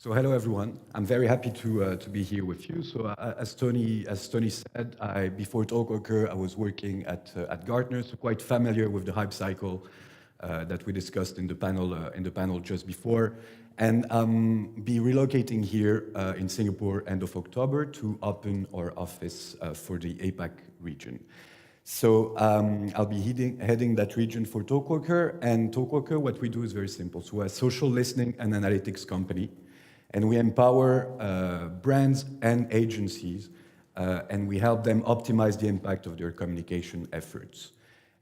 So hello everyone. I'm very happy to be here with you. So as Tony said, before Talkwalker I was working at Gartner, so quite familiar with the hype cycle that we discussed in the panel just before, and be relocating here in Singapore end of October to open our office for the APAC region. So I'll be heading that region for Talkwalker, and Talkwalker, what we do is very simple. So we're a social listening and analytics company, and we empower brands and agencies, and we help them optimize the impact of their communication efforts.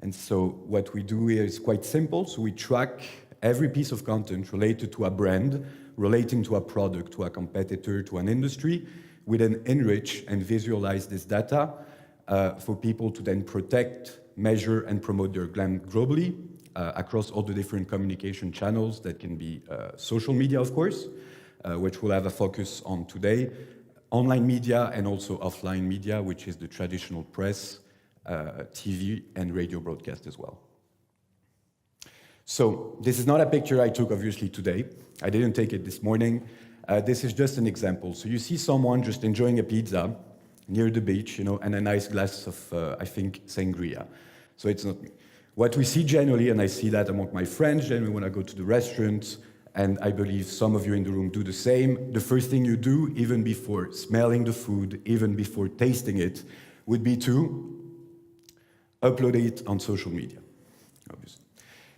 And so what we do here is quite simple. So we track every piece of content related to a brand, relating to a product, to a competitor, to an industry. We then enrich and visualize this data for people to then protect, measure, and promote their brand globally across all the different communication channels that can be social media, of course, which we'll have a focus on today, online media, and also offline media, which is the traditional press, TV, and radio broadcast as well. So this is not a picture I took, obviously, today. I didn't take it this morning. This is just an example. So you see someone just enjoying a pizza near the beach, and a nice glass of, I think, sangria. So it's not me. What we see generally, and I see that among my friends, generally when I go to the restaurants, and I believe some of you in the room do the same, the first thing you do, even before smelling the food, even before tasting it, would be to upload it on social media, obviously.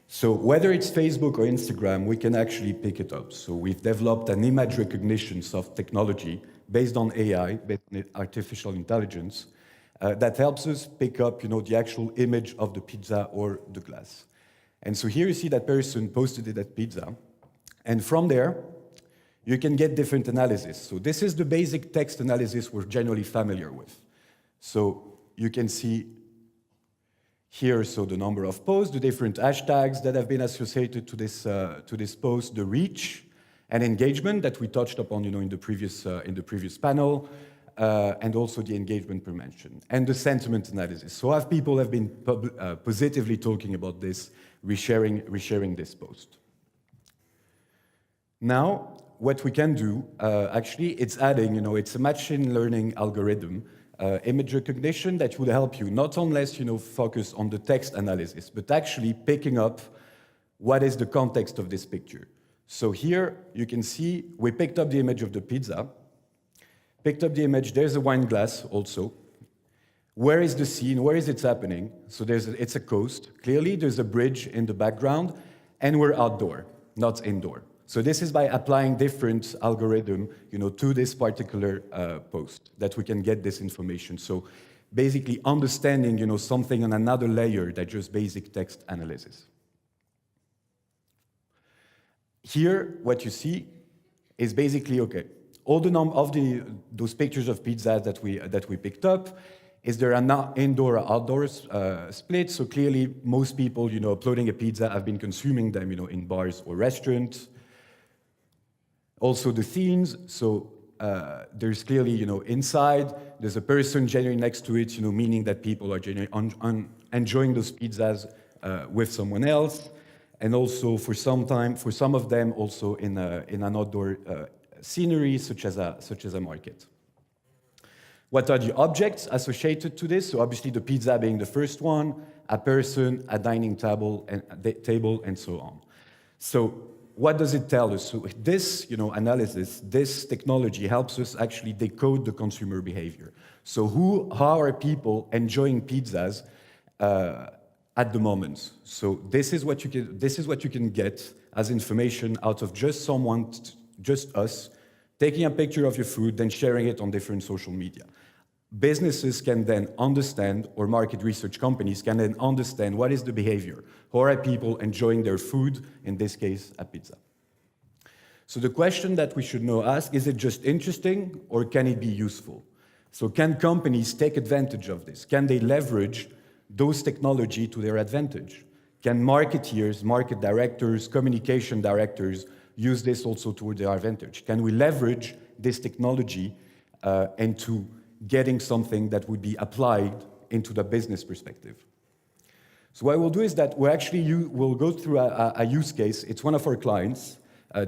So whether it's Facebook or Instagram, we can actually pick it up. So we've developed an image recognition soft technology based on AI, based on artificial intelligence, that helps us pick up, the actual image of the pizza or the glass. And so here you see that person posted it at pizza, and from there, you can get different analysis. So this is the basic text analysis we're generally familiar with. So you can see here, so the number of posts, the different hashtags that have been associated to this post, the reach and engagement that we touched upon, in the previous panel, and also the engagement per mention, and the sentiment analysis. So people have been positively talking about this, resharing this post. Now, what we can do, actually, it's adding, it's a machine learning algorithm, image recognition that would help you not only, focus on the text analysis, but actually picking up what is the context of this picture. So here, you can see we picked up the image of the pizza, picked up the image, there's a wine glass also. Where is the scene? Where is it happening? So it's a coast. Clearly, there's a bridge in the background, and we're outdoor, not indoor. So this is by applying different algorithm, to this particular post that we can get this information. So basically understanding, something on another layer than just basic text analysis. Here, what you see is basically, okay, all the those pictures of pizza that we picked up, is there an indoor or outdoor split? So clearly, most people, uploading a pizza have been consuming them, in bars or restaurants. Also the themes, so there's clearly, inside, there's a person generally next to it, meaning that people are generally enjoying those pizzas with someone else, and also for some of them, also in an outdoor scenery, such as a market. What are the objects associated to this? So obviously the pizza being the first one, a person, a dining table, and so on. So what does it tell us? So this, analysis, this technology helps us actually decode the consumer behavior. So how are people enjoying pizzas at the moment? So this is what you can get as information out of just us taking a picture of your food, then sharing it on different social media. Businesses can then understand, or market research companies can then understand what is the behavior. How are people enjoying their food, in this case, a pizza? So the question that we should now ask, is it just interesting or can it be useful? So can companies take advantage of this? Can they leverage those technology to their advantage? Can marketeers, market directors, communication directors use this also to their advantage? Can we leverage this technology into getting something that would be applied into the business perspective? So what we'll do is that we'll go through a use case. It's one of our clients,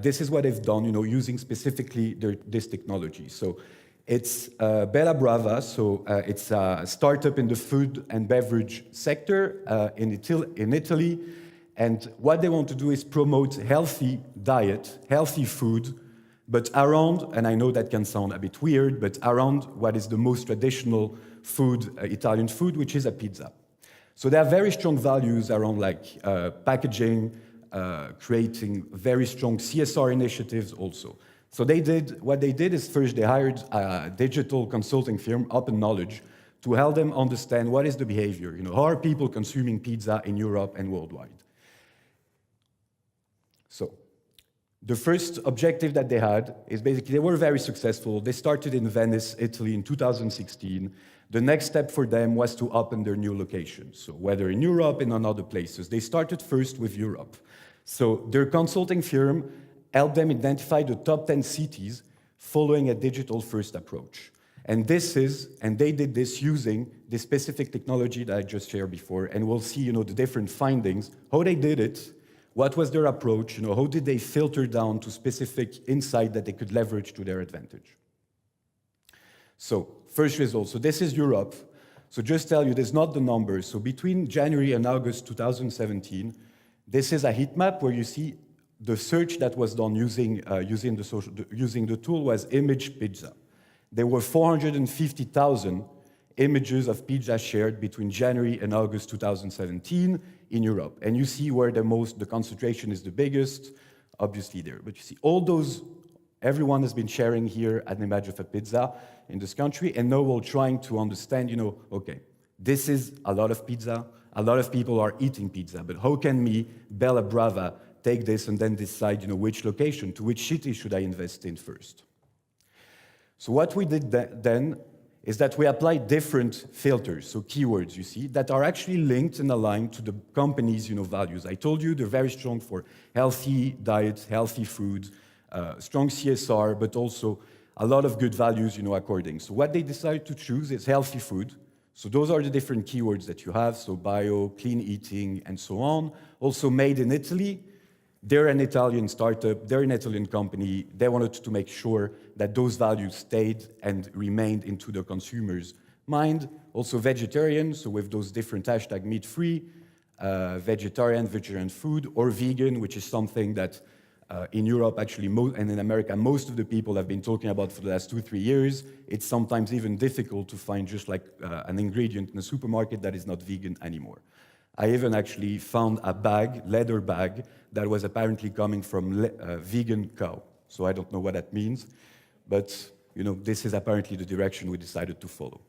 this is what they've done, using specifically this technology. So it's Bella Brava, so it's a startup in the food and beverage sector in Italy. And what they want to do is promote healthy diet, healthy food, but around, and I know that can sound a bit weird, but around what is the most traditional food, Italian food, which is a pizza. So there are very strong values around like packaging, creating very strong CSR initiatives also. So what they did is first they hired a digital consulting firm, Open Knowledge, to help them understand what is the behavior, how are people consuming pizza in Europe and worldwide. So the first objective that they had is basically they were very successful. They started in Venice, Italy in 2016. The next step for them was to open their new locations. So whether in Europe and on other places, they started first with Europe. So their consulting firm helped them identify the top 10 cities following a digital-first approach. And they did this using the specific technology that I just shared before, and we'll see, the different findings, how they did it, what was their approach, how did they filter down to specific insight that they could leverage to their advantage. So, first result, so this is Europe. So just tell you, there's not the numbers. So between January and August 2017, this is a heat map where you see the search that was done using the tool was image pizza. There were 450,000 images of pizza shared between January and August 2017 in Europe. And you see where the concentration is the biggest, obviously there. But you see all those, everyone has been sharing here an image of a pizza in this country, and now we're trying to understand, okay, this is a lot of pizza, a lot of people are eating pizza, but how can me, Bella Brava, take this and then decide, which location, to which city should I invest in first? So what we did then is that we applied different filters, so keywords, you see, that are actually linked and aligned to the company's, values. I told you they're very strong for healthy diet, healthy food, strong CSR, but also a lot of good values, according. So what they decided to choose is healthy food. So those are the different keywords that you have, so bio, clean eating, and so on. Also made in Italy. They're an Italian startup, they're an Italian company. They wanted to make sure that those values stayed and remained into the consumer's mind. Also vegetarian, so with those different hashtags, meat-free, vegetarian food, or vegan, which is something that in Europe, actually, and in America, most of the people have been talking about for the last 2-3 years. It's sometimes even difficult to find just like an ingredient in a supermarket that is not vegan anymore. I even actually found a leather bag, that was apparently coming from a vegan cow. So I don't know what that means, but this is apparently the direction we decided to follow.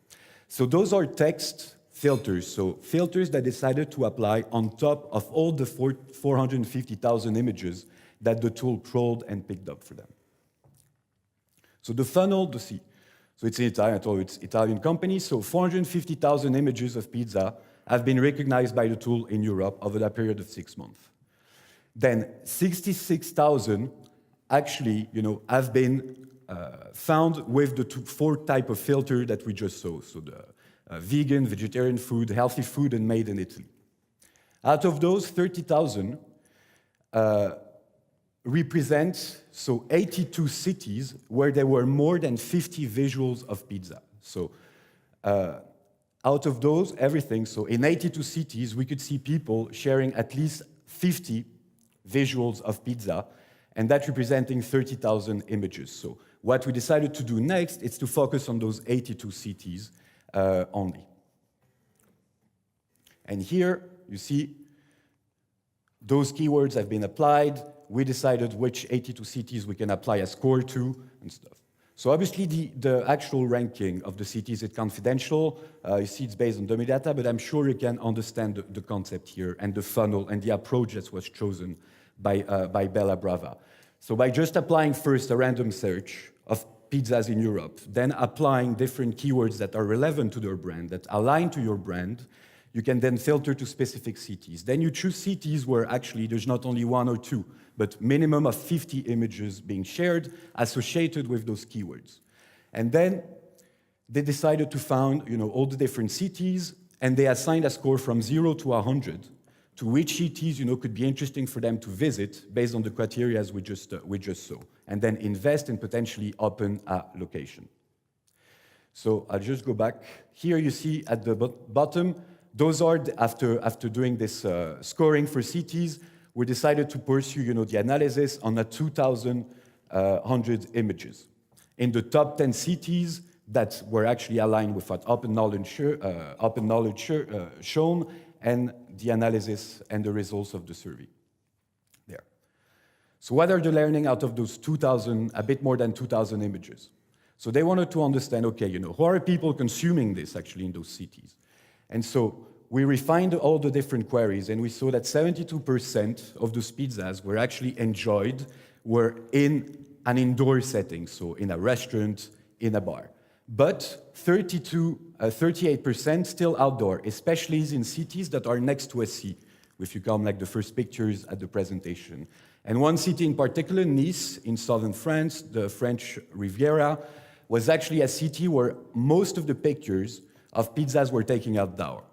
So those are text filters, so filters that decided to apply on top of all the 450,000 images that the tool crawled and picked up for them. So the funnel, so it's in Italian, I told you it's Italian company, so 450,000 images of pizza have been recognized by the tool in Europe over that period of 6 months. Then 66,000 actually, have been found with the 4 type of filter that we just saw. So the vegan, vegetarian food, healthy food, and made in Italy. Out of those, 30,000 represent 82 cities where there were more than 50 visuals of pizza. So out of those, everything, so in 82 cities, we could see people sharing at least 50 visuals of pizza, and that representing 30,000 images. So what we decided to do next is to focus on those 82 cities only. And here, you see, those keywords have been applied. We decided which 82 cities we can apply a score to and stuff. So obviously, the actual ranking of the cities is confidential. You see it's based on dummy data, but I'm sure you can understand the concept here and the funnel and the approach that was chosen by Bella Brava. So by just applying first a random search of pizzas in Europe, then applying different keywords that are relevant to their brand, that align to your brand, you can then filter to specific cities. Then you choose cities where actually there's not only 1 or 2, but minimum of 50 images being shared associated with those keywords. And then they decided to find all the different cities, and they assigned a score from 0 to 100 to which cities could be interesting for them to visit based on the criteria we just saw, and then invest and potentially open a location. So I'll just go back. Here you see at the bottom, those are, after doing this scoring for cities, we decided to pursue the analysis on a 2,100 images. In the top 10 cities that were actually aligned with what open knowledge shown, and the analysis and the results of the survey. There. So what are the learning out of those 2,000, a bit more than 2,000 images? So they wanted to understand, okay, how are people consuming this actually in those cities? And so we refined all the different queries, and we saw that 72% of those pizzas were actually enjoyed were in an indoor setting, so in a restaurant, in a bar. But 38% still outdoor, especially in cities that are next to a sea, if you come like the first pictures at the presentation. And one city in particular, Nice, in southern France, the French Riviera, was actually a city where most of the pictures of pizzas were taken outdoor.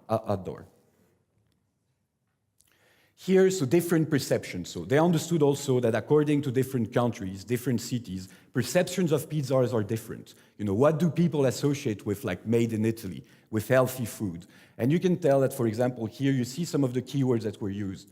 Here, so different perceptions. So they understood also that according to different countries, different cities, perceptions of pizzas are different. What do people associate with like made in Italy, with healthy food? And you can tell that, for example, here you see some of the keywords that were used.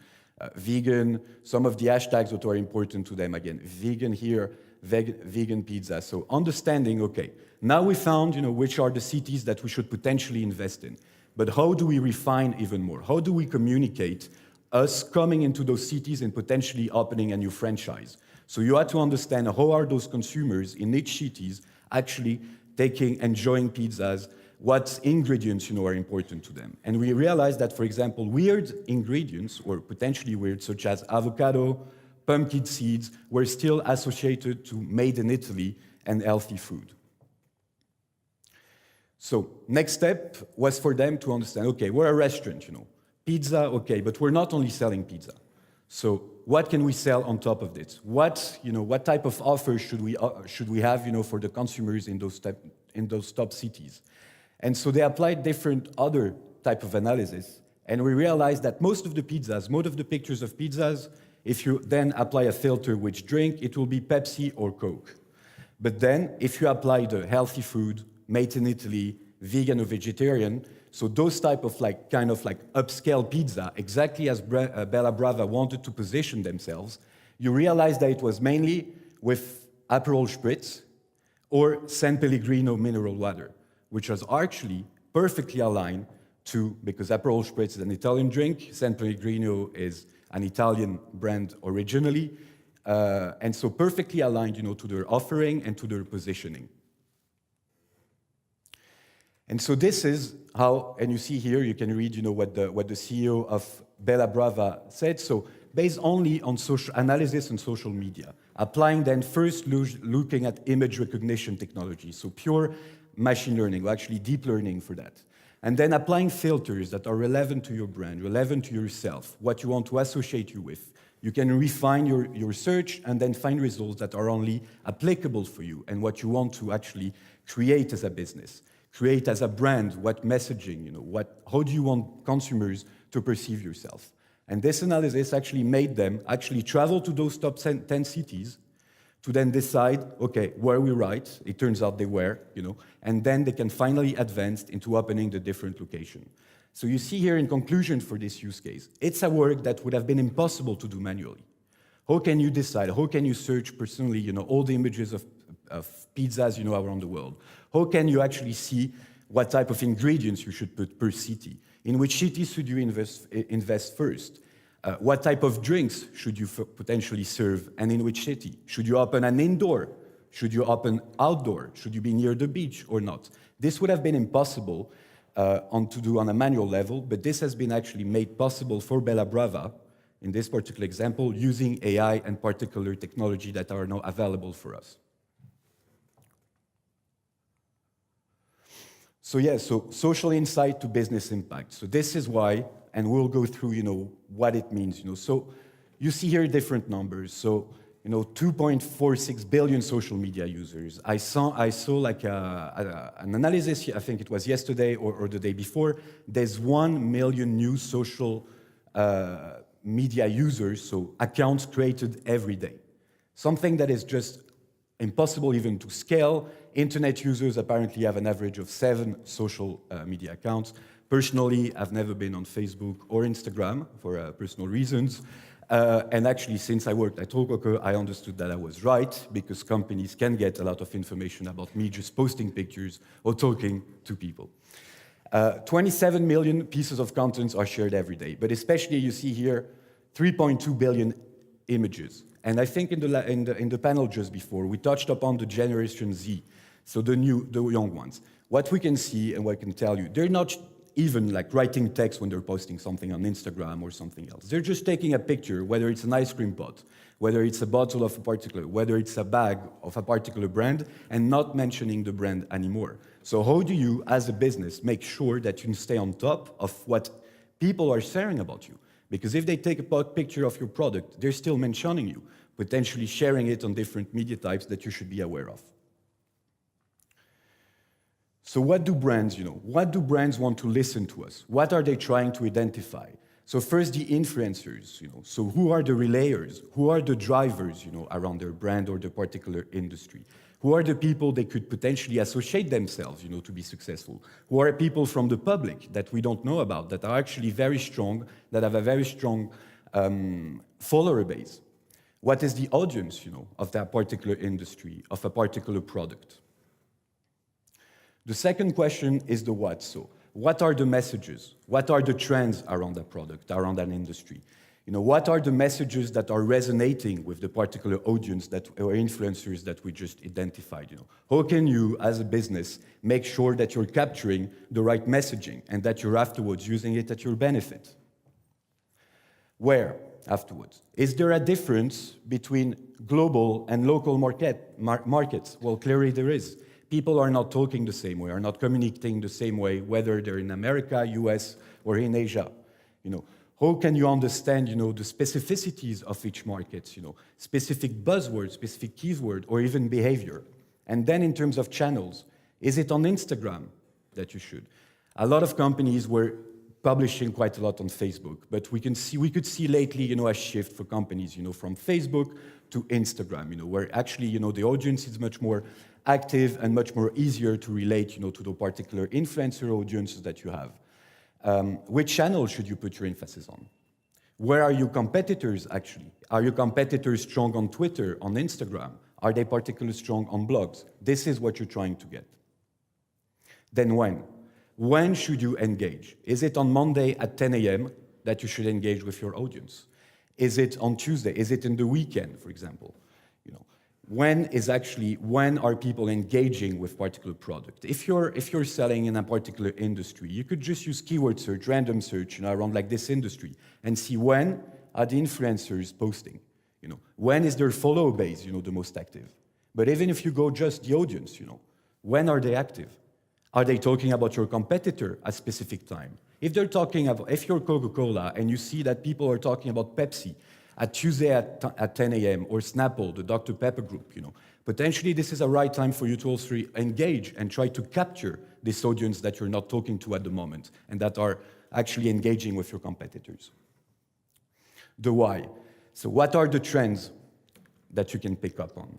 Vegan, some of the hashtags that are important to them. Again, vegan here, vegan pizza. So understanding, okay, now we found, which are the cities that we should potentially invest in. But how do we refine even more? How do we communicate us coming into those cities and potentially opening a new franchise? So you had to understand how are those consumers in each cities actually enjoying pizzas, what ingredients are important to them. And we realized that, for example, weird ingredients, or potentially weird, such as avocado, pumpkin seeds, were still associated to made in Italy and healthy food. So next step was for them to understand, okay, we're a restaurant, Pizza, okay, but we're not only selling pizza. So what can we sell on top of this? What type of offers should we have, for the consumers in those top cities? And so they applied different other type of analysis, and we realized that most of the pictures of pizzas, if you then apply a filter which drink, it will be Pepsi or Coke. But then, if you apply the healthy food, made in Italy, vegan or vegetarian, so those type of kind of upscale pizza, exactly as Bella Brava wanted to position themselves, you realize that it was mainly with Aperol Spritz or San Pellegrino mineral water, which was actually perfectly aligned to, because Aperol Spritz is an Italian drink, San Pellegrino is an Italian brand originally, and so perfectly aligned, to their offering and to their positioning. And so this is how, and you see here, you can read, what the CEO of Bella Brava said. So based only on social analysis and social media, applying then first looking at image recognition technology, so pure machine learning, or actually deep learning for that. And then applying filters that are relevant to your brand, relevant to yourself, what you want to associate you with. You can refine your search and then find results that are only applicable for you and what you want to actually create as a business. Create as a brand, what messaging, how do you want consumers to perceive yourself? And this analysis actually made them actually travel to those top 10 cities to then decide, okay, were we right? It turns out they were, and then they can finally advance into opening the different location. So you see here in conclusion for this use case, it's a work that would have been impossible to do manually. How can you decide? How can you search personally, all the images of pizzas, around the world? How can you actually see what type of ingredients you should put per city? In which cities should you invest first? What type of drinks should you potentially serve, and in which city? Should you open an indoor? Should you open outdoor? Should you be near the beach or not? This would have been impossible to do on a manual level, but this has been actually made possible for Bella Brava, in this particular example, using AI and particular technology that are now available for us. So yeah, so social insight to business impact. So this is why, and we'll go through, what it means, So you see here different numbers. So, 2.46 billion social media users. I saw like an analysis, I think it was yesterday or the day before. There's 1 million new social media users, so accounts created every day. Something that is just impossible even to scale. Internet users apparently have an average of 7 social media accounts. Personally, I've never been on Facebook or Instagram for personal reasons. And actually, since I worked at Talkwalker, I understood that I was right, because companies can get a lot of information about me just posting pictures or talking to people. 27 million pieces of content are shared every day, but especially you see here 3.2 billion images. And I think in the panel just before, we touched upon the Generation Z, so the young ones. What we can see and what I can tell you, they're not even like writing text when they're posting something on Instagram or something else. They're just taking a picture, whether it's an ice cream pot, whether it's a bottle of a particular, whether it's a bag of a particular brand, and not mentioning the brand anymore. So how do you, as a business, make sure that you can stay on top of what people are sharing about you? Because if they take a picture of your product, they're still mentioning you, potentially sharing it on different media types that you should be aware of. So what do brands, what do brands want to listen to us? What are they trying to identify? So first, the influencers, so who are the relayers? Who are the drivers, around their brand or the particular industry? Who are the people they could potentially associate themselves, to be successful? Who are people from the public that we don't know about, that are actually very strong, that have a very strong follower base? What is the audience, of that particular industry, of a particular product? The second question is the what. So what are the messages? What are the trends around that product, around that industry? What are the messages that are resonating with the particular audience or influencers that we just identified? How can you, as a business, make sure that you're capturing the right messaging and that you're afterwards using it at your benefit? Where afterwards? Is there a difference between global and local markets? Well, clearly there is. People are not talking the same way, are not communicating the same way, whether they're in America, US, or in Asia. How can you understand, the specificities of each market, specific buzzwords, specific keyword, or even behavior? And then in terms of channels, is it on Instagram that you should? A lot of companies were publishing quite a lot on Facebook, but we could see lately, a shift for companies, from Facebook to Instagram, where actually, the audience is much more active and much more easier to relate, to the particular influencer audiences that you have. Which channel should you put your emphasis on? Where are your competitors, actually? Are your competitors strong on Twitter, on Instagram? Are they particularly strong on blogs? This is what you're trying to get. Then when? When should you engage? Is it on Monday at 10 a.m. that you should engage with your audience? Is it on Tuesday? Is it in the weekend, for example? When are people engaging with particular product? If you're selling in a particular industry, you could just use keyword search, random search, around like this industry, and see when are the influencers posting. When is their follower base, the most active? But even if you go just the audience, when are they active? Are they talking about your competitor at a specific time? If you're Coca-Cola and you see that people are talking about Pepsi at Tuesday at 10 a.m. or Snapple, the Dr. Pepper group, potentially this is a right time for you to also engage and try to capture this audience that you're not talking to at the moment and that are actually engaging with your competitors. The why. So what are the trends that you can pick up on?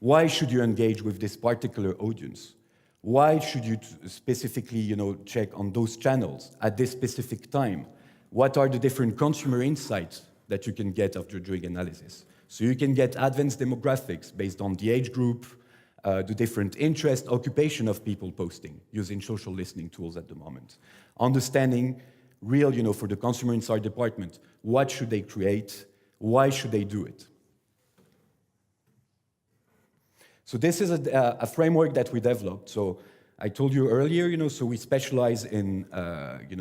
Why should you engage with this particular audience? Why should you specifically, check on those channels at this specific time? What are the different consumer insights that you can get after doing analysis? So you can get advanced demographics based on the age group, the different interest, occupation of people posting using social listening tools at the moment. Understanding real, for the consumer insight department, what should they create? Why should they do it? So this is a framework that we developed. So I told you earlier, so we specialize in,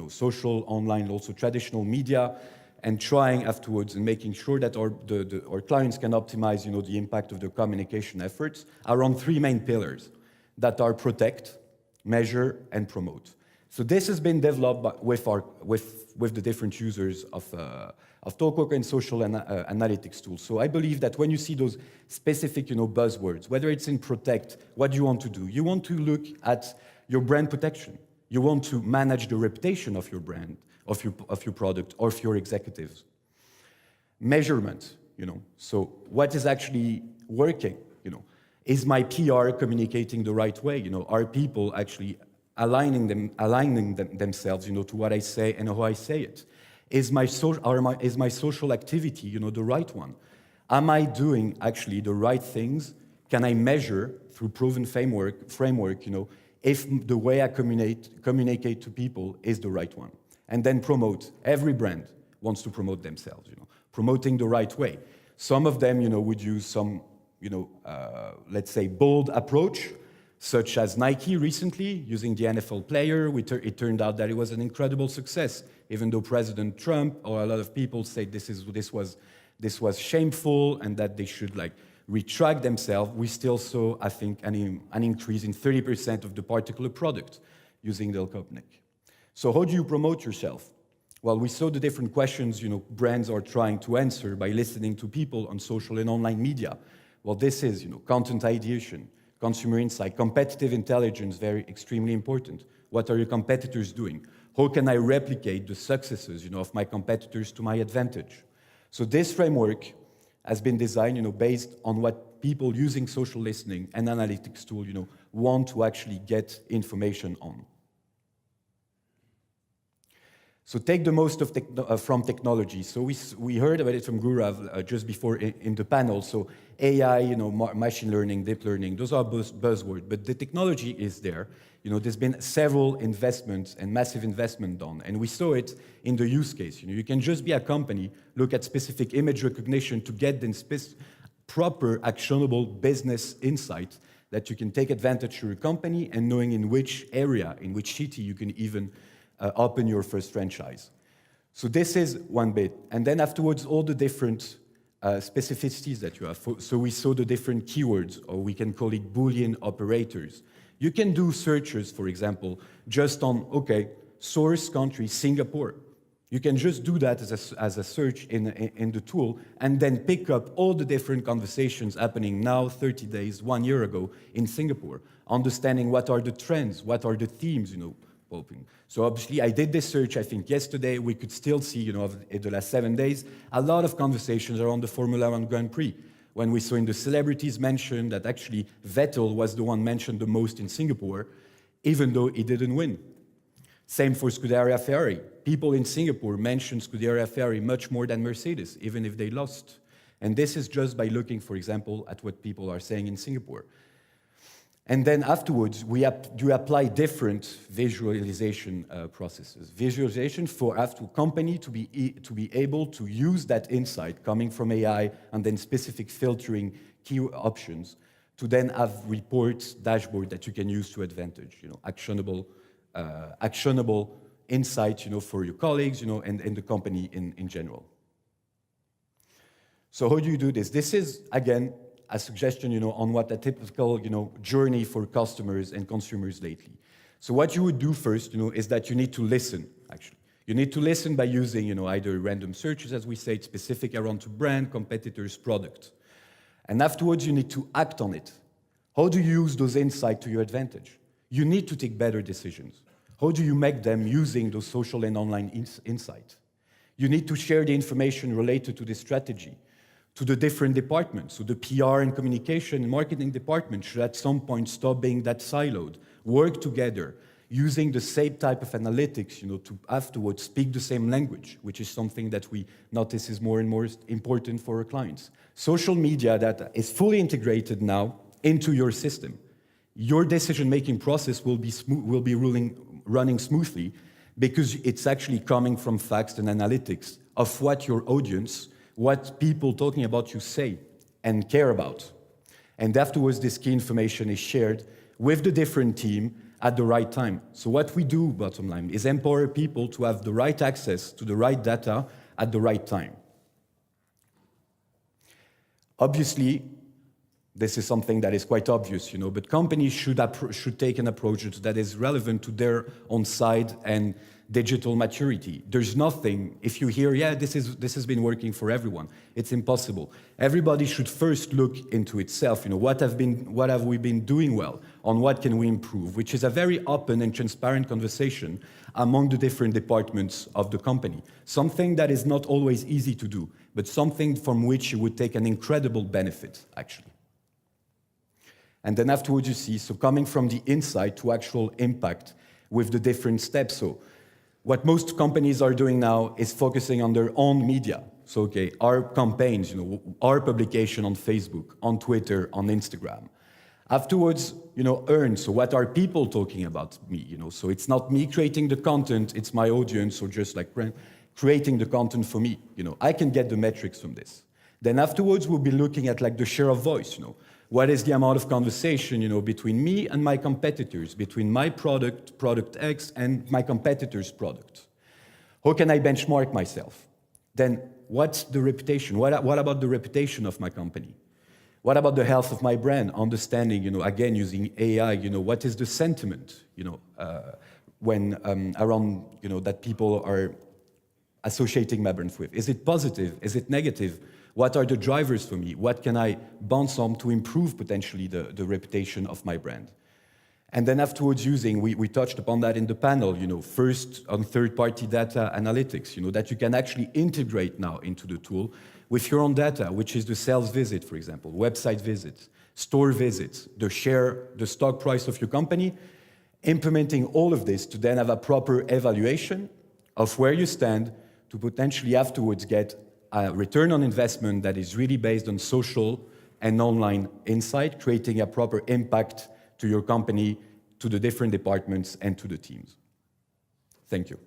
social, online, also traditional media, and trying afterwards and making sure that our clients can optimize, the impact of their communication efforts around 3 main pillars that are protect, measure, and promote. So this has been developed with the different users of Talkwalker and social analytics tools. So I believe that when you see those specific, buzzwords, whether it's in protect, what do you want to do? You want to look at your brand protection. You want to manage the reputation of your brand of your product or of your executives. Measurement, so what is actually working, Is my PR communicating the right way, Are people actually aligning themselves, to what I say and how I say it? Is my social activity, the right one? Am I doing actually the right things? Can I measure through proven framework, if the way I communicate to people is the right one? And then promote. Every brand wants to promote themselves, promoting the right way. Some of them, would use some, let's say, bold approach, such as Nike recently, using the NFL player. It turned out that it was an incredible success, even though President Trump or a lot of people said this was shameful and that they should retract themselves. We still saw, I think, an increase in 30% of the particular product using the Decode. So how do you promote yourself? Well, we saw the different questions, brands are trying to answer by listening to people on social and online media. Well, this is, content ideation, consumer insight, competitive intelligence, extremely important. What are your competitors doing? How can I replicate the successes, of my competitors to my advantage? So this framework has been designed, based on what people using social listening and analytics tool, want to actually get information on. So take the most from technology. So we heard about it from Gaurav just before in the panel. So AI, machine learning, deep learning, those are buzzwords, but the technology is there. There's been several investments and massive investment done, and we saw it in the use case. You can just be a company, look at specific image recognition to get the proper actionable business insight that you can take advantage of your company, and knowing in which area, in which city you can even open your first franchise. So this is one bit. And then afterwards, all the different specificities that you have. So we saw the different keywords, or we can call it Boolean operators. You can do searches, for example, just on, source country, Singapore. You can just do that as a search in the tool, and then pick up all the different conversations happening now, 30 days, 1 year ago in Singapore, understanding what are the trends, what are the themes, popping. So obviously, I did this search, I think, yesterday. We could still see, in the last 7 days, a lot of conversations around the Formula One Grand Prix. When we saw in the celebrities mentioned that actually Vettel was the one mentioned the most in Singapore, even though he didn't win. Same for Scuderia Ferrari. People in Singapore mentioned Scuderia Ferrari much more than Mercedes, even if they lost. And this is just by looking, for example, at what people are saying in Singapore. And then afterwards, we apply different visualization processes. Visualization for a company to be able to use that insight coming from AI and then specific filtering key options to then have reports, dashboard that you can use to advantage, actionable insight, for your colleagues, and the company in general. So how do you do this? This is, again, a suggestion, on what a typical, journey for customers and consumers lately. So what you would do first, is that you need to listen, actually. You need to listen by using, either random searches, as we say, specific around to brand, competitors, product. And afterwards, you need to act on it. How do you use those insights to your advantage? You need to take better decisions. How do you make them using those social and online insights? You need to share the information related to this strategy to the different departments. So the PR and communication and marketing department should at some point stop being that siloed, work together, using the same type of analytics, to afterwards speak the same language, which is something that we notice is more and more important for our clients. Social media data is fully integrated now into your system. Your decision-making process will be running smoothly because it's actually coming from facts and analytics of what your audience, what people talking about you say and care about. And afterwards, this key information is shared with the different team at the right time. So what we do, bottom line, is empower people to have the right access to the right data at the right time. Obviously, This is something that is quite obvious, but companies should take an approach that is relevant to their own side and digital maturity. There's nothing, if you hear, yeah, this has been working for everyone, it's impossible. Everybody should first look into itself, what have we been doing well, on what can we improve, which is a very open and transparent conversation among the different departments of the company. Something that is not always easy to do, but something from which you would take an incredible benefit, actually. And then afterwards you see, so coming from the insight to actual impact with the different steps. So what most companies are doing now is focusing on their own media. So, okay, our campaigns, our publication on Facebook, on Twitter, on Instagram. Afterwards, earn, so what are people talking about me, So it's not me creating the content, it's my audience, or just like creating the content for me, I can get the metrics from this. Then afterwards, we'll be looking at like the share of voice, What is the amount of conversation, between me and my competitors, between my product X, and my competitor's product? How can I benchmark myself? Then what's the reputation? What about the reputation of my company? What about the health of my brand? Understanding, again, using AI, what is the sentiment, when around, that people are associating my brand with? Is it positive? Is it negative? What are the drivers for me? What can I bounce on to improve potentially the reputation of my brand? And then afterwards using, we touched upon that in the panel, first on third-party data analytics, that you can actually integrate now into the tool with your own data, which is the sales visit, for example, website visits, store visits, the stock price of your company, implementing all of this to then have a proper evaluation of where you stand to potentially afterwards get a return on investment that is really based on social and online insight, creating a proper impact to your company, to the different departments, and to the teams. Thank you.